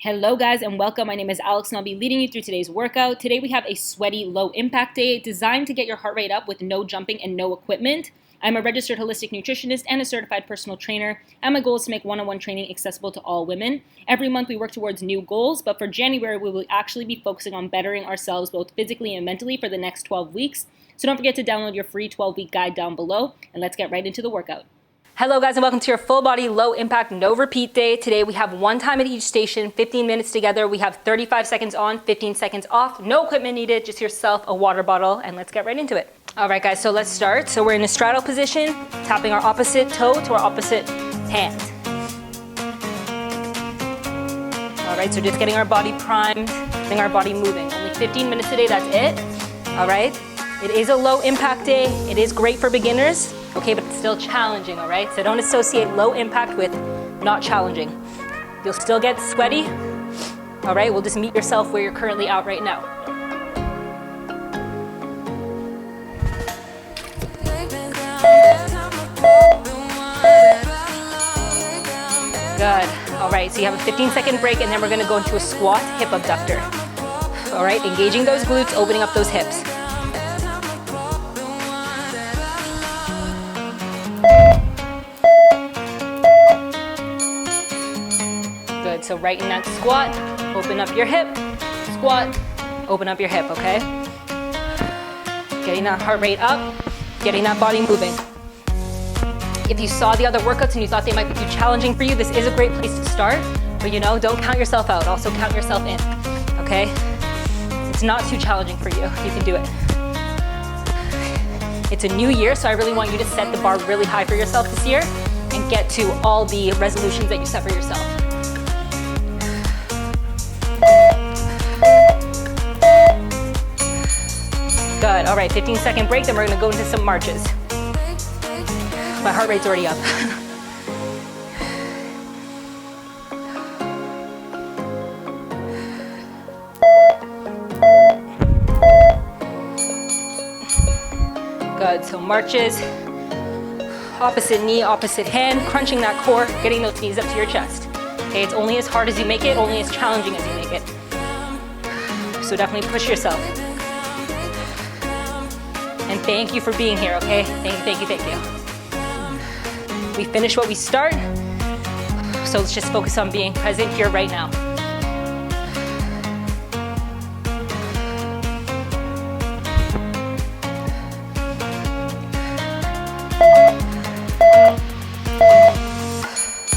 Hello guys and welcome. My name is Alex and I'll be leading you through today's workout. Today we have a sweaty low impact day designed to get your heart rate up with no jumping and no equipment. I'm a registered holistic nutritionist and a certified personal trainer, and my goal is to make one-on-one training accessible to all women. Every month we work towards new goals, but for January we will actually be focusing on bettering ourselves both physically and mentally for the next 12 weeks. So don't forget to download your free 12-week guide down below, and let's get right into the workout. Hello guys and welcome to your full body, low impact, no repeat day. Today we have one time at each station, 15 minutes together. We have 35 seconds on, 15 seconds off, no equipment needed, just yourself, a water bottle, and let's get right into it. All right guys, so let's start. So we're in a straddle position, tapping our opposite toe to our opposite hand. All right, so just getting our body primed, getting our body moving. Only 15 minutes today, that's it. All right, it is a low impact day. It is great for beginners. Okay, but it's still challenging, all right? So don't associate low impact with not challenging. You'll still get sweaty, all right? We'll just meet yourself where you're currently at right now. Good, all right, so you have a 15-second break and then we're gonna go into a squat hip abductor. All right, engaging those glutes, opening up those hips. Good, so right in that squat, open up your hip, squat, open up your hip, okay? Getting that heart rate up, getting that body moving. If you saw the other workouts and you thought they might be too challenging for you, this is a great place to start, but you know, don't count yourself out, also count yourself in, okay? It's not too challenging for you, you can do it. It's a new year, so I really want you to set the bar really high for yourself this year and get to all the resolutions that you set for yourself. Good, all right, 15-second break, then we're gonna go into some marches. My heart rate's already up. Good, so marches, opposite knee, opposite hand, crunching that core, getting those knees up to your chest. Okay, it's only as hard as you make it, only as challenging as you make it. So definitely push yourself. And thank you for being here, okay? Thank you, thank you, thank you. We finish what we start, so let's just focus on being present here right now.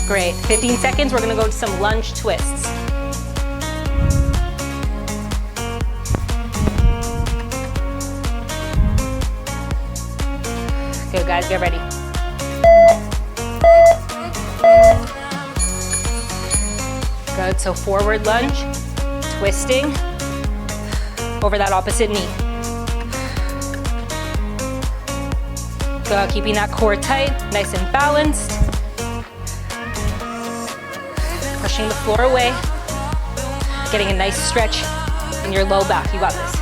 Great, 15 seconds, we're gonna go to some lunge twists. Good guys, get ready. Good, so forward lunge, twisting over that opposite knee. Good, keeping that core tight, nice and balanced. Pushing the floor away, getting a nice stretch in your low back. You got this.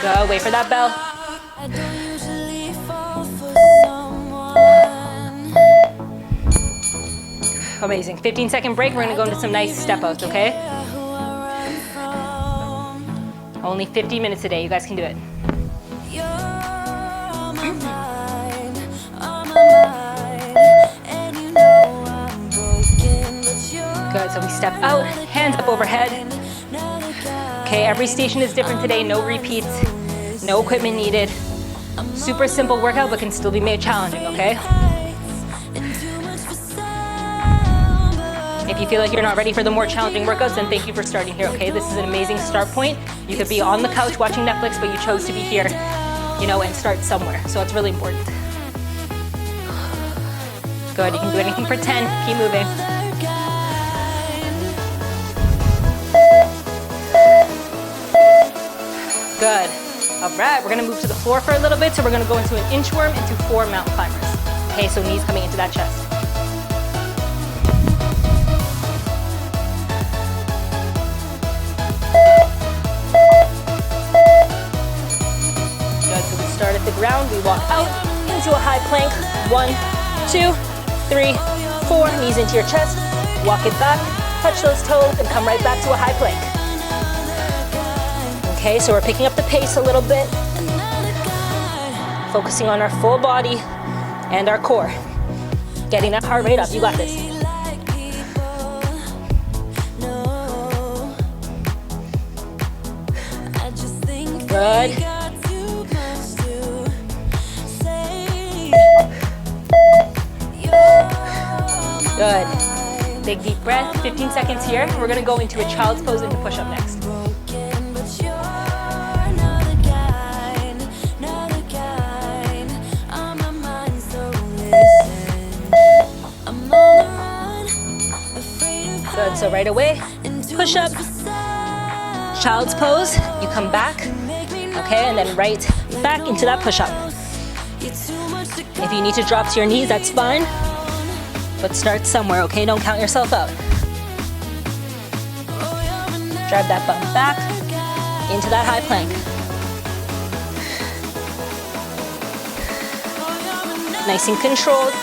Go, wait for that bell. Amazing, 15-second break. We're gonna go into some nice step outs, okay? Only 50 minutes a day, you guys can do it. Good, so we step out, hands up overhead. Okay, every station is different today, no repeats, no equipment needed. Super simple workout, but can still be made challenging, okay? If you feel like you're not ready for the more challenging workouts, then thank you for starting here, okay? This is an amazing start point. You could be on the couch watching Netflix, but you chose to be here, you know, and start somewhere. So it's really important. Good, you can do anything for 10, keep moving. Good. All right, we're gonna move to the floor for a little bit, so we're gonna go into an inchworm into 4 mountain climbers. Okay, so knees coming into that chest. Good, so we start at the ground, we walk out into a high plank. 1, 2, 3, 4, knees into your chest, walk it back, touch those toes, and come right back to a high plank. Okay, so we're picking up the pace a little bit, focusing on our full body and our core. Getting that heart rate up, you got this. Good. Good. Big deep breath, 15 seconds here. We're gonna go into a child's pose into push-up next. Good, so right away, push-up, child's pose, you come back, okay, and then right back into that push-up. If you need to drop to your knees, that's fine, but start somewhere, okay? Don't count yourself out. Drive that bum back into that high plank. Nice and controlled.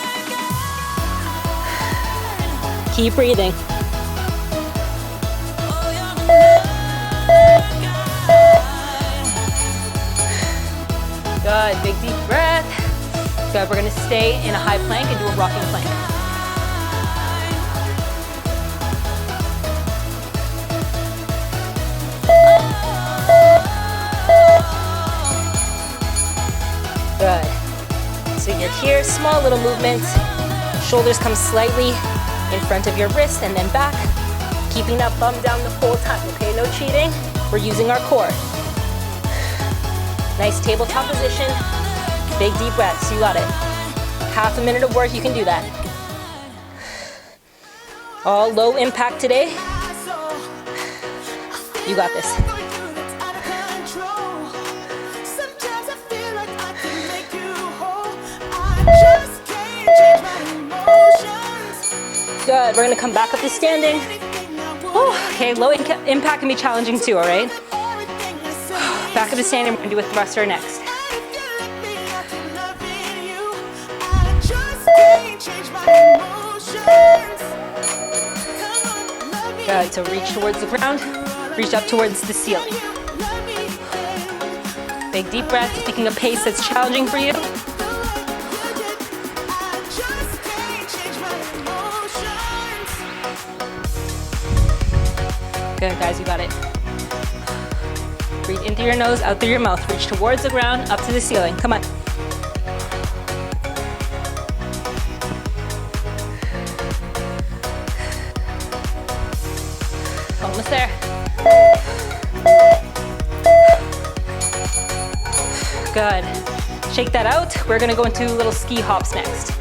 Keep breathing. Good, big deep breath. Good, we're gonna stay in a high plank and do a rocking plank. Good. So you're here, small little movements. Shoulders come slightly in front of your wrist and then back. Keeping that bum down the whole time, okay? No cheating. We're using our core. Nice tabletop position. Big deep breaths, you got it. Half a minute of work, you can do that. All low impact today. You got this. Good, we're gonna come back up to standing. Okay, low impact can be challenging too, all right? Back up to standing, we're gonna do a thruster next. Good, so reach towards the ground, reach up towards the ceiling. Big deep breath, picking a pace that's challenging for you. Good, guys, you got it. Breathe in through your nose, out through your mouth. Reach towards the ground, up to the ceiling. Come on. Almost there. Good. Shake that out. We're gonna go into little ski hops next.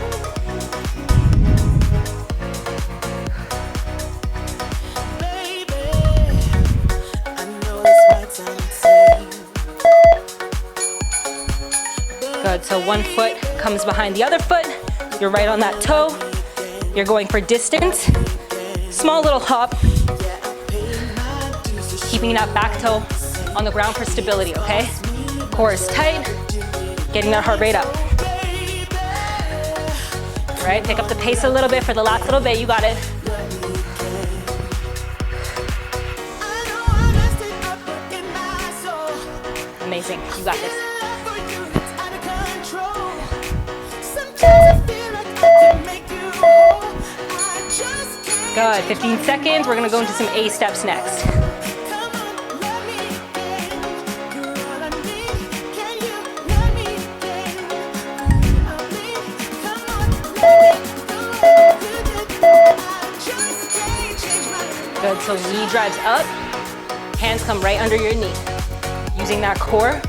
Good, so one foot comes behind the other foot. You're right on that toe. You're going for distance. Small little hop. Keeping that back toe on the ground for stability, okay? Core is tight. Getting that heart rate up. All right, pick up the pace a little bit for the last little bit. You got it. Amazing, you got this. Good, 15 seconds. We're gonna go into some A steps next. Good, so knee drives up, hands come right under your knee. Using that core.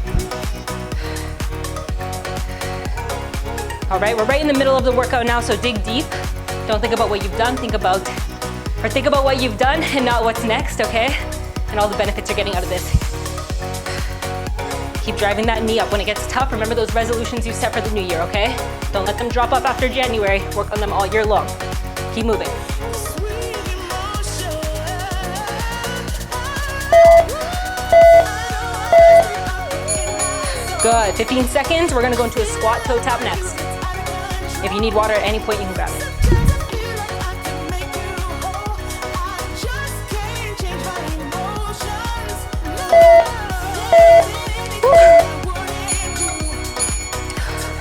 All right, we're right in the middle of the workout now, so dig deep. Don't think about what you've done, think about what you've done and not what's next, okay? And all the benefits you're getting out of this. Keep driving that knee up. When it gets tough, remember those resolutions you set for the new year, okay? Don't let them drop off after January. Work on them all year long. Keep moving. Good, 15 seconds. We're gonna go into a squat toe tap next. If you need water at any point, you can grab it.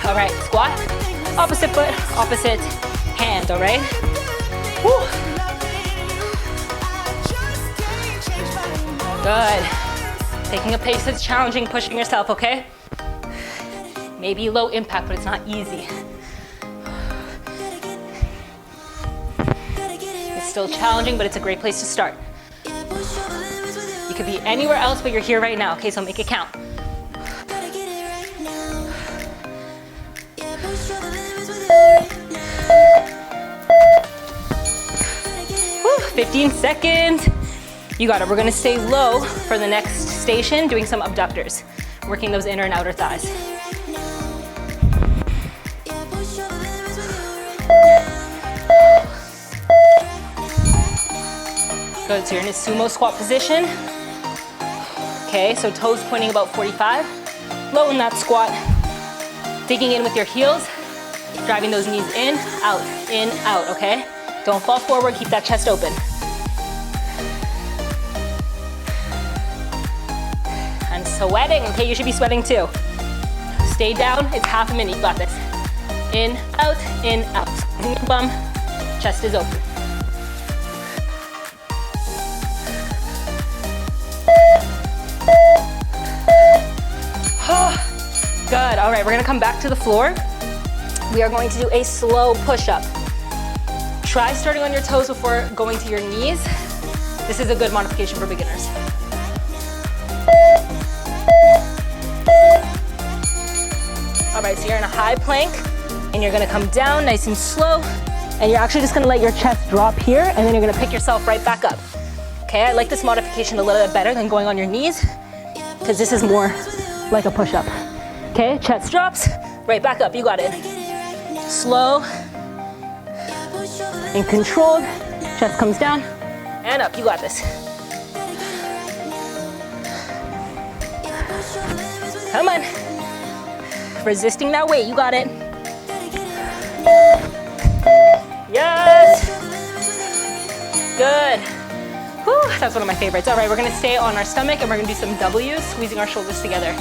All right, squat, opposite foot, opposite hand, all right? Woo. Good. Taking a pace that's challenging, pushing yourself, okay? Maybe low impact, but it's not easy. It's still challenging, but it's a great place to start. You could be anywhere else, but you're here right now, okay? So make it count. Woo, 15 seconds. You got it. We're gonna stay low for the next station, doing some abductors, working those inner and outer thighs. Good, so you're in a sumo squat position. Okay, so toes pointing about 45. Low in that squat. Digging in with your heels. Driving those knees in, out, okay? Don't fall forward, keep that chest open. I'm sweating, okay? You should be sweating too. Stay down, it's half a minute, you got this. In, out, squeezing your bum, chest is open. Good, all right, we're gonna come back to the floor. We are going to do a slow push-up. Try starting on your toes before going to your knees. This is a good modification for beginners. All right, so you're in a high plank, and you're gonna come down nice and slow, and you're actually just gonna let your chest drop here, and then you're gonna pick yourself right back up. Okay, I like this modification a little bit better than going on your knees, because this is more like a push-up. Okay, chest drops, right back up, you got it. Slow and controlled, chest comes down and up, you got this. Come on. Resisting that weight, you got it. Yes. Good. Whew, that's one of my favorites. All right, we're gonna stay on our stomach and we're gonna do some W's, squeezing our shoulders together.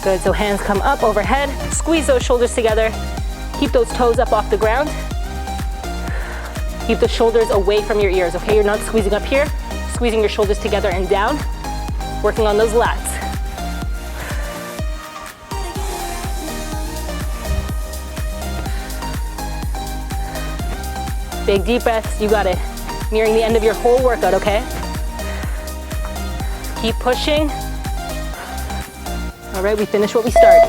Good, so hands come up overhead, squeeze those shoulders together, keep those toes up off the ground. Keep the shoulders away from your ears, okay? You're not squeezing up here, squeezing your shoulders together and down, working on those lats. Big deep breaths, you got it. Nearing the end of your whole workout, okay? Keep pushing. All right, we finish what we started.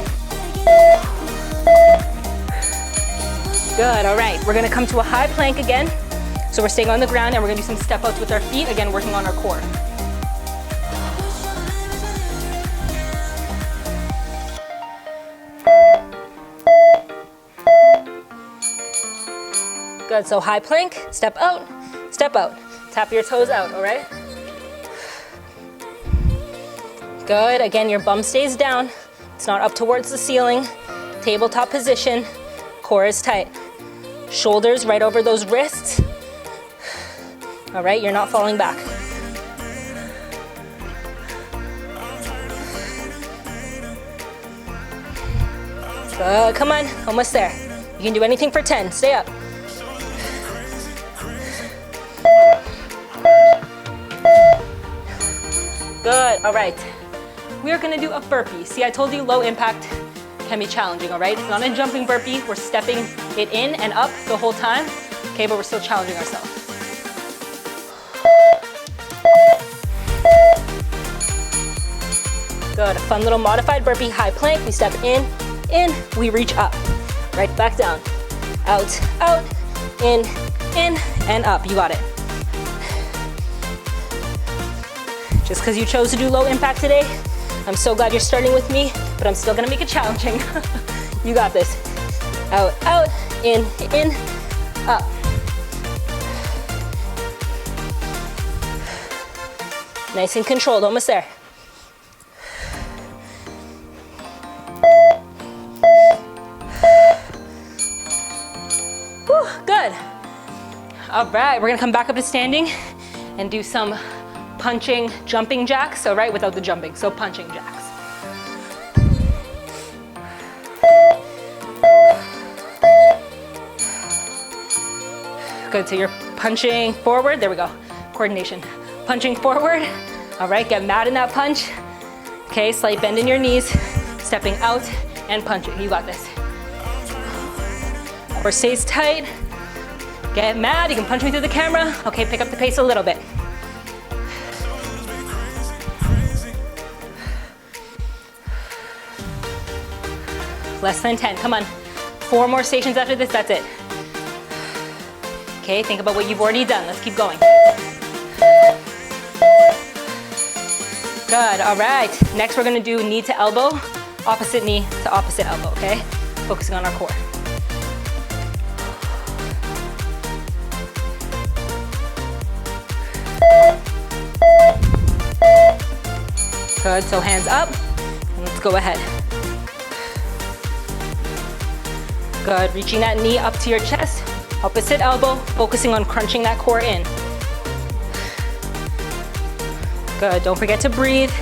Good, all right. We're gonna come to a high plank again. So we're staying on the ground and we're gonna do some step outs with our feet, again, working on our core. Good, so high plank, step out, tap your toes out, all right? Good, again, your bum stays down. It's not up towards the ceiling. Tabletop position, core is tight. Shoulders right over those wrists. All right, you're not falling back. Good, come on, almost there. You can do anything for 10, stay up. Good, all right. We are gonna do a burpee. See, I told you low impact can be challenging, all right? It's not a jumping burpee. We're stepping it in and up the whole time, okay, but we're still challenging ourselves. Good, a fun little modified burpee, high plank. We step in, we reach up. Right back down. Out, in, and up. You got it. Just because you chose to do low impact today, I'm so glad you're starting with me, but I'm still gonna make it challenging. You got this. Out, out, in, up. Nice and controlled, almost there. Whew, good. All right, we're gonna come back up to standing and do some punching, jumping jacks. So right, without the jumping, so punching jacks. Good, so you're punching forward. There we go, coordination. Punching forward. All right, get mad in that punch. Okay, slight bend in your knees. Stepping out and punching, you got this. Core stays tight. Get mad, you can punch me through the camera. Okay, pick up the pace a little bit. Less than 10, come on. 4 more stations after this, that's it. Okay, think about what you've already done. Let's keep going. Good, all right. Next we're gonna do knee to elbow, opposite knee to opposite elbow, okay? Focusing on our core. Good, so hands up, and let's go ahead. Good, reaching that knee up to your chest, opposite elbow, focusing on crunching that core in. Good, don't forget to breathe.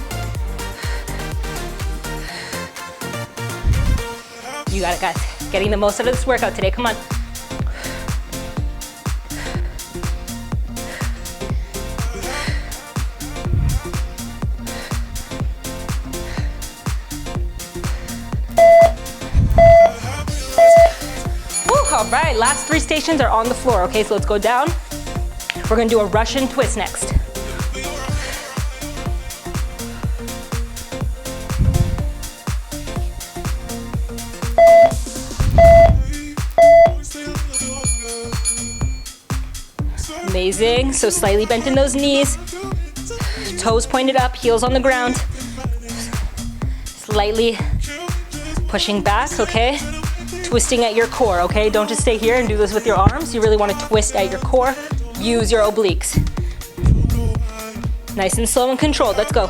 You got it, guys. Getting the most out of this workout today, come on. All right, last 3 stations are on the floor, okay? So let's go down. We're gonna do a Russian twist next. Amazing, so slightly bent in those knees. Toes pointed up, heels on the ground. Slightly pushing back, okay? Twisting at your core, okay? Don't just stay here and do this with your arms. You really want to twist at your core. Use your obliques. Nice and slow and controlled. Let's go.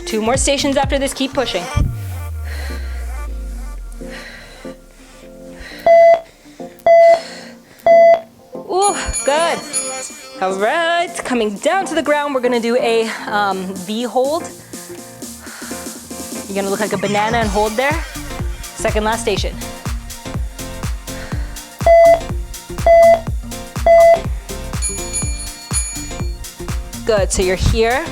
Two more stations after this. Keep pushing. Ooh, good. All right, coming down to the ground, we're gonna do a V hold. You're gonna look like a banana and hold there. Second last station. Good, so you're here,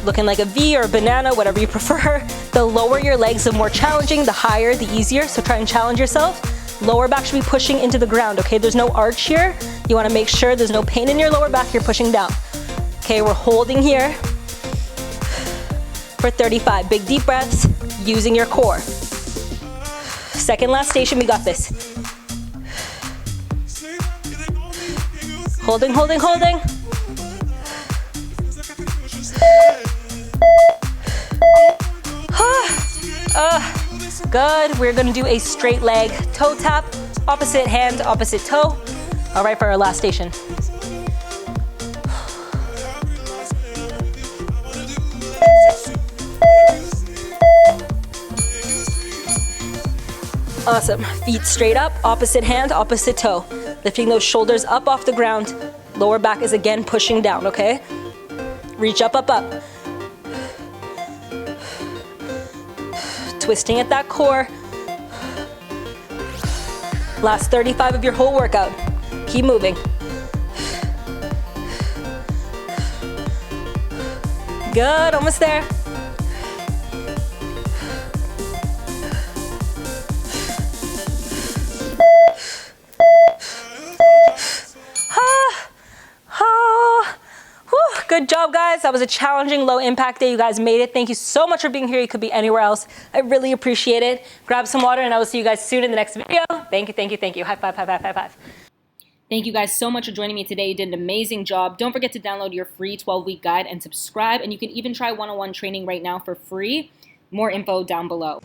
looking like a V or a banana, whatever you prefer. The lower your legs, the more challenging, the higher, the easier. So try and challenge yourself. Lower back should be pushing into the ground, okay? There's no arch here. You wanna make sure there's no pain in your lower back, you're pushing down. Okay, we're holding here for 35. Big deep breaths, using your core. Second last station, we got this. Holding, holding, holding. Good, we're gonna do a straight leg toe tap, opposite hand, opposite toe. All right, for our last station. Awesome, feet straight up, opposite hand, opposite toe. Lifting those shoulders up off the ground. Lower back is again pushing down, okay? Reach up, up, up. Twisting at that core. Last 35 of your whole workout. Keep moving. Good, almost there. Good job, guys. That was a challenging low impact day. You guys made it. Thank you so much for being here. You could be anywhere else. I really appreciate it. Grab some water and I will see you guys soon in the next video. Thank you, thank you, thank you. High five, high five, high five. Thank you guys so much for joining me today. You did an amazing job. Don't forget to download your free 12-week guide and subscribe. And you can even try one-on-one training right now for free. More info down below.